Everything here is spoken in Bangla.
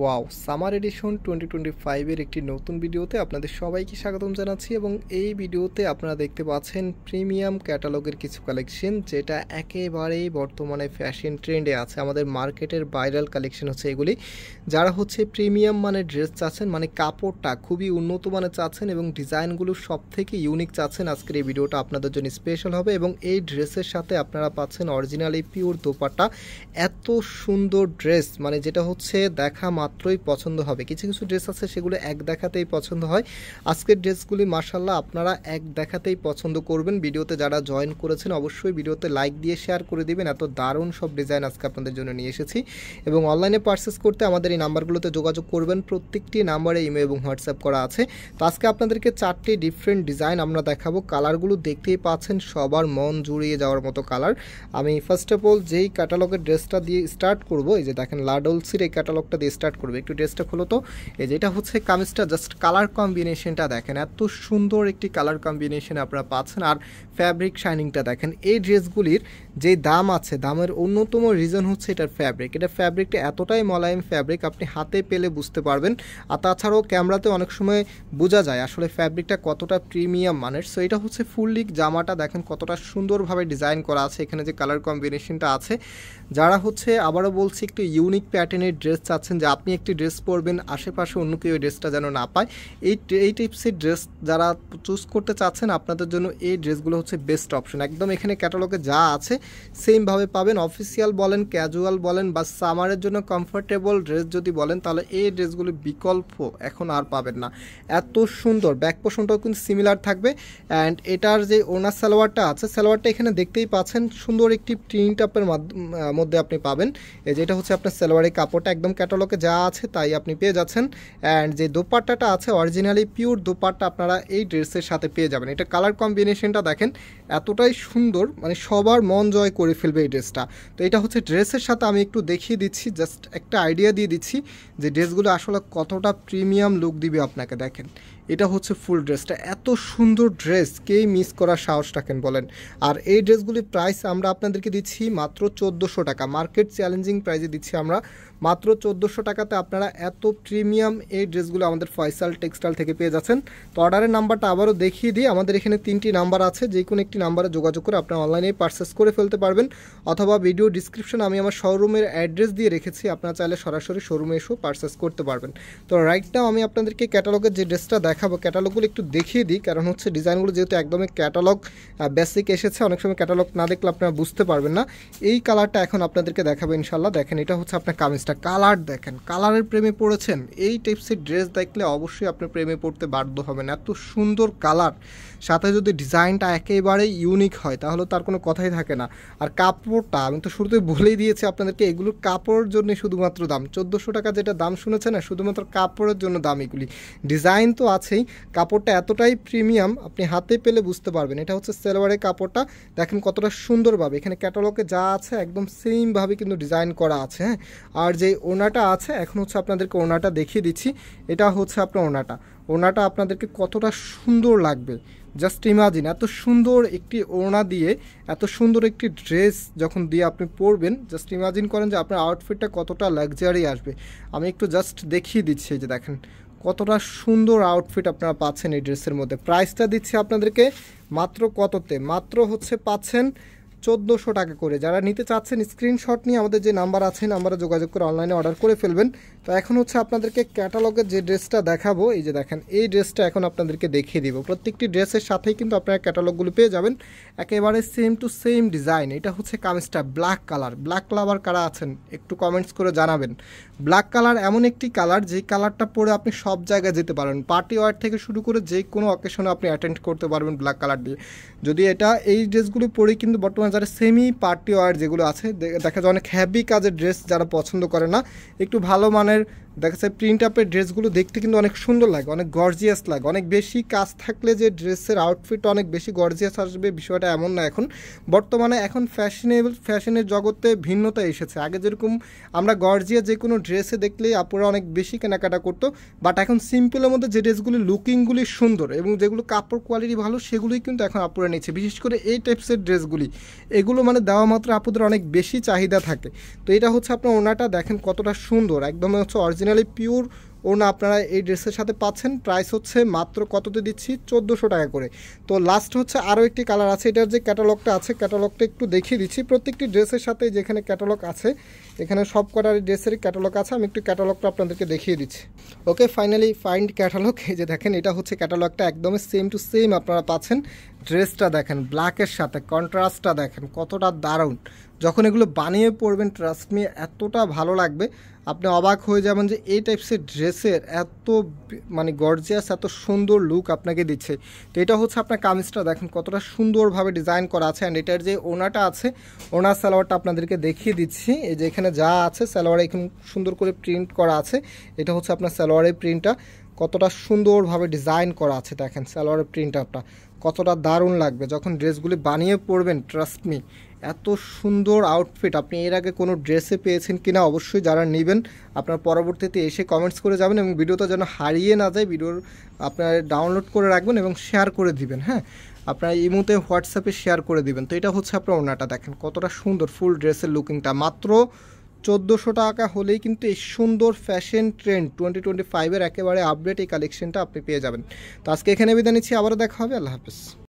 ওয়াও সামার এডিশন 2025 এর একটি নতুন ভিডিওতে আপনাদের সবাইকে স্বাগতম জানাচ্ছি এবং এই ভিডিওতে আপনারা দেখতে পাচ্ছেন প্রিমিয়াম ক্যাটালগের কিছু কালেকশন যেটা একেবারেই বর্তমানে ফ্যাশন ট্রেন্ডে আছে। আমাদের মার্কেটের ভাইরাল কালেকশন হচ্ছে এগুলি। যারা হচ্ছে প্রিমিয়াম মানের ড্রেস চাচ্ছেন, মানে কাপড়টা খুবই উন্নত মানের চাচ্ছেন এবং ডিজাইনগুলো সব থেকে ইউনিক চাচ্ছেন, আজকের এই ভিডিওটা আপনাদের জন্য স্পেশাল হবে। এবং এই ড্রেসের সাথে আপনারা পাচ্ছেন অরিজিনালি পিওর দোপাট্টা। এত সুন্দর ড্রেস, মানে যেটা হচ্ছে দেখা মাত্রই পছন্দ হবে। কিছু কিছু ড্রেস আছে সেগুলো এক দেখাতেই পছন্দ হয়, আজকের ড্রেসগুলি মাশাআল্লাহ আপনারা এক দেখাতেই পছন্দ করবেন। ভিডিওতে যারা জয়েন করেছেন অবশ্যই ভিডিওতে লাইক দিয়ে শেয়ার করে দিবেন। এত দারুণ সব ডিজাইন আজকে আপনাদের জন্য নিয়ে এসেছি এবং অনলাইনে পারচেস করতে আমাদের এই নাম্বারগুলোতে যোগাযোগ করবেন। প্রত্যেকটি নাম্বারে ইমেল এবং হোয়াটসঅ্যাপ করা আছে। তো আজকে আপনাদেরকে 4টি ডিফারেন্ট ডিজাইন আমরা দেখাবো। কালারগুলো দেখতেই পাচ্ছেন সবার মন জুড়িয়ে যাওয়ার মতো কালার। আমি ফার্স্ট অফ অল যেই ক্যাটালগের ড্রেসটা দিয়ে স্টার্ট করব, এই যে দেখেন লাডলসির এই ক্যাটালগটা দিয়ে স্টার্ট করবো। একটু ড্রেসটা খোলো তো। এই যে এটা হচ্ছে কামিজটা, জাস্ট কালার কম্বিনেশনটা দেখেন, এত সুন্দর একটি কালার কম্বিনেশন আপনারা পাচ্ছেন। আর ফ্যাব্রিক শাইনিংটা দেখেন। এই ড্রেসগুলির যে দাম আছে, দামের অন্যতম রিজন হচ্ছে এটার ফ্যাব্রিক। এটা ফ্যাব্রিকটা এতটাই মোলায়েম ফ্যাব্রিক, আপনি হাতে পেলে বুঝতে পারবেন। আর তাছাড়াও ক্যামেরাতে অনেক সময় বোঝা যায় আসলে ফ্যাব্রিকটা কতটা প্রিমিয়াম মানের। সো এটা হচ্ছে ফুল লিক জামাটা দেখেন কতটা সুন্দরভাবে ডিজাইন করা আছে। এখানে যে কালার কম্বিনেশনটা আছে, যারা হচ্ছে আবারও বলছি একটু ইউনিক প্যাটার্নের ড্রেস চাচ্ছেন, যে আপনি একটি ড্রেস পরবেন আশেপাশে অন্য কেউ এই ড্রেসটা যেন না পায়, এই টাইপসের ড্রেস যারা চুজ করতে চাচ্ছেন আপনাদের জন্য এই ড্রেসগুলো হচ্ছে বেস্ট অপশন। একদম এখানে ক্যাটালগে যা আছে সেমভাবে পাবেন। অফিসিয়াল বলেন, ক্যাজুয়াল বলেন বা সামারের জন্য কমফোর্টেবল ড্রেস যদি বলেন, তাহলে এই ড্রেসগুলো বিকল্প এখন আর পাবেন না। এত সুন্দর, ব্যাক পোর্শনটাও কিন্তু সিমিলার থাকবে। অ্যান্ড এটার যে ওনার সালোয়ারটা আছে, সালোয়ারটা এখানে দেখতেই পাচ্ছেন সুন্দর একটি প্রিন্ট আপের মধ্যে আপনি পাবেন। এই যেটা হচ্ছে আপনার সালোয়ারের কাপড়টা একদম ক্যাটালগে যা আছে তাই আপনি পেয়ে যাচ্ছেন। অ্যান্ড যে দোপাট্টাটা আছে অরিজিনালি পিওর দোপাট্টা আপনারা এই ড্রেসের সাথে পেয়ে যাবেন। এটা কালার কম্বিনেশনটা দেখেন এতটাই সুন্দর, মানে সবার মন জয় করে ফেলবে এই ড্রেসটা। তো এটা হচ্ছে ড্রেসের সাথে আমি একটু দেখিয়ে দিচ্ছি, জাস্ট একটা আইডিয়া দিয়ে দিচ্ছি যে ড্রেসগুলো আসলে কতটা প্রিমিয়াম লুক দিবে আপনাকে। দেখেন এটা হচ্ছে ফুল ড্রেসটা, এত সুন্দর ড্রেস কেই মিস করার সাহস রাখেন বলেন। আর এই ড্রেসগুলির প্রাইস আমরা আপনাদেরকে দিচ্ছি মাত্র 1400 টাকা। মার্কেট চ্যালেঞ্জিং প্রাইসে দিচ্ছি আমরা মাত্র 1400 টাকাতে। আপনারা এত প্রিমিয়াম এই ড্রেসগুলো আমাদের ফয়সাল টেক্সটাইল থেকে পেয়ে যাচ্ছেন। তো অর্ডারের নাম্বারটা আবারও দেখিয়ে দিই, আমাদের এখানে 3টি নাম্বার আছে, যে কোনো একটি নাম্বারে যোগাযোগ করে আপনারা অনলাইনে পারচেস করে ফেলতে পারবেন, অথবা ভিডিও ডিসক্রিপশনে আমি আমার শোরুমের অ্যাড্রেস দিয়ে রেখেছি, আপনারা চাইলে সরাসরি শোরুমে এসেও পারচেস করতে পারবেন। তো রাইট নাও আমি আপনাদেরকে ক্যাটালগের যে ড্রেসটা দেখাবো, ক্যাটালগুলো একটু দেখিয়ে দিই, কারণ হচ্ছে ডিজাইনগুলো যেহেতু একদমই ক্যাটালগ বেসিক এসেছে, অনেক সময় ক্যাটালগ না দেখলে আপনারা বুঝতে পারবেন না। এই কালারটা এখন আপনাদেরকে দেখাবো ইনশাল্লাহ। দেখেন এটা হচ্ছে আপনার কামিজটা, কালার দেখেন, কালারের প্রেমে পড়েছেন, এই টাইপসের ড্রেস দেখলে অবশ্যই আপনি প্রেমে পড়তে বাধ্য হবেন। এত সুন্দর কালার, সাথে যদি ডিজাইনটা একেবারে ইউনিক হয় তাহলে তার কোনো কথাই থাকে না। আর কাপড়টা আমি তো শুরুতে বলেই দিয়েছি আপনাদেরকে, এগুলোর কাপড়ের জন্য শুধুমাত্র দাম 1400 টাকা, যেটা দাম শুনেছেন না, শুধুমাত্র কাপড়ের জন্য দাম এগুলি। ডিজাইন তো আছেই, কাপড়টা এতটাই প্রিমিয়াম আপনি হাতে পেলে বুঝতে পারবেন। এটা হচ্ছে সালোয়ারের কাপড়টা, দেখেন কতটা সুন্দরভাবে এখানে ক্যাটালগে যা আছে একদম সেমভাবে কিন্তু ডিজাইন করা আছে। হ্যাঁ, আর যে ওনাটা আছে, এখন হচ্ছে আপনাদেরকে ওনাটা দেখিয়ে দিচ্ছি। এটা হচ্ছে আপনার ওনাটা আপনাদেরকে কতটা সুন্দর লাগবে, জাস্ট ইমাজিন। এত সুন্দর একটি ওড়না দিয়ে এত সুন্দর একটি ড্রেস যখন দিয়ে আপনি পরবেন, জাস্ট ইমাজিন করেন যে আপনার আউটফিটটা কতটা লাক্সারি আসবে। আমি একটু জাস্ট দেখিয়ে দিচ্ছি, যে দেখেন কতটা সুন্দর আউটফিট আপনারা পাচ্ছেন এই ড্রেসের মধ্যে। প্রাইসটা দিচ্ছি আপনাদেরকে মাত্র কততে, মাত্র হচ্ছে পাচ্ছেন 1400 টাকা করে। যারা নিতে চাচ্ছেন স্ক্রিনশট নিয়ে আমাদের যে নাম্বার আছে নাম্বারে যোগাযোগ করে অনলাইনে অর্ডার করে ফেলবেন। তো এখন হচ্ছে আপনাদেরকে ক্যাটালগের যে ড্রেসটা দেখাবো, এই যে দেখেন এই ড্রেসটা এখন আপনাদেরকে দেখিয়ে দিব। প্রত্যেকটি ড্রেসের সাথেই কিন্তু আপনারা ক্যাটালগুলো পেয়ে যাবেন, একেবারে সেম টু সেম ডিজাইন। এটা হচ্ছে কামিজটা ব্ল্যাক কালার, ব্ল্যাক লাভার কারা আছেন একটু কমেন্টস করে জানাবেন। ব্ল্যাক কালার এমন একটি কালার, যেই কালারটা পরে আপনি সব জায়গায় যেতে পারবেন, পার্টি ওয়ার থেকে শুরু করে যে কোনো অকেশনে আপনি অ্যাটেন্ড করতে পারবেন ব্ল্যাক কালার দিয়ে। যদি এই ড্রেসগুলো পরে কিন্তু বর্তমানে যারা সেমি পার্টি ওয়ার যেগুলো আছে, দেখা যায় অনেক হ্যাভি কাজের ড্রেস যারা পছন্দ করে না, একটু ভালো মানের দেখা যায় প্রিন্ট আপের ড্রেসগুলো দেখতে কিন্তু অনেক সুন্দর লাগে, অনেক গর্জিয়াস লাগে। অনেক বেশি কাজ থাকলে যে ড্রেসের আউটফিট অনেক বেশি গর্জিয়াস আসবে, বিষয়টা এমন না। বর্তমানে ফ্যাশনের জগতে ভিন্নতা এসেছে। আগে যেরকম আমরা গর্জিয়াস যে কোনো ড্রেসে দেখলেই আপুরা অনেক বেশি কেনাকাটা করতো, বাট এখন সিম্পলের মধ্যে যে ড্রেসগুলি লুকিংগুলি সুন্দর এবং যেগুলো কাপড় কোয়ালিটি ভালো সেগুলোই কিন্তু এখন আপুরা নিচ্ছে। বিশেষ করে এই টাইপসের ড্রেসগুলি, এগুলো মানে দেওয়া মাত্র আপুদের অনেক বেশি চাহিদা থাকে। তো এটা হচ্ছে আপনার ওনাটা দেখেন কতটা সুন্দর, একদম হচ্ছে অরিজিনালি পিওর ওড়না আপনারা এই ড্রেসের সাথে পাচ্ছেন। প্রাইস হচ্ছে মাত্র কততে দিচ্ছি, 1400 টাকা করে। তো লাস্ট হচ্ছে আরও একটি কালার আছে, এটার যে ক্যাটালগটা আছে ক্যাটালগটা একটু দেখিয়ে দিচ্ছি। প্রত্যেকটি ড্রেসের সাথে যেখানে ক্যাটালগ আছে, এখানে সব কটার ড্রেসের ক্যাটালগ আছে, আমি একটু ক্যাটালগটা আপনাদেরকে দেখিয়ে দিচ্ছি। ওকে, ফাইনালি ফাইন্ড ক্যাটালগ। এই যে দেখেন, এটা হচ্ছে ক্যাটালগটা, একদমই সেম টু সেম আপনারা পাচ্ছেন। ড্রেসটা দেখেন, ব্ল্যাকের সাথে কন্ট্রাস্টটা দেখেন কতটা দারুণ। যখন এগুলো বানিয়ে পরবেন, ট্রাস্ট মি এতটা ভালো লাগবে, আপনি অবাক হয়ে যাবেন যে এই টাইপসের ড্রেসের এত মানে গর্জিয়াস, এত সুন্দর লুক আপনাকে দিচ্ছে। তো এটা হচ্ছে আপনার কামিজটা দেখেন কতটা সুন্দরভাবে ডিজাইন করা আছে। অ্যান্ড এটার যে ওনাটা আছে, ওনার সালোয়ারটা আপনাদেরকে দেখিয়ে দিচ্ছি। এই যে এখানে যা আছে সালোয়ারে এখানে সুন্দর করে প্রিন্ট করা আছে। এটা হচ্ছে আপনার সালোয়ারের প্রিন্টটা, কতটা সুন্দরভাবে ডিজাইন করা আছে দেখেন। সালোয়ারের প্রিন্টটা কতটা দারুণ লাগবে যখন ড্রেসগুলি বানিয়ে পরবেন। ট্রাস্ট মি, এত সুন্দর আউটফিট আপনি এর আগে কোনো ড্রেসে পেয়েছেন কিনা অবশ্যই যারা নেবেন আপনার পরবর্তীতে এসে কমেন্টস করে যাবেন, এবং ভিডিওটা যেন হারিয়ে না যায়, ভিডিওর আপনার ডাউনলোড করে রাখবেন এবং শেয়ার করে দিবেন। হ্যাঁ, আপনার ইমোতে হোয়াটসঅ্যাপে শেয়ার করে দিবেন। তো এটা হচ্ছে আপনার ওড়নাটা দেখেন কতটা সুন্দর, ফুল ড্রেসের লুকিংটা। মাত্র 1400 টাকা হলেই কিন্তু এই সুন্দর ফ্যাশন ট্রেন্ড 2025-এর একেবারে আপডেট এই কালেকশনটা আপনি পেয়ে যাবেন। তো আজকে এখানে বিদায় নিচ্ছি, আবারও দেখা হবে। আল্লাহ হাফেজ।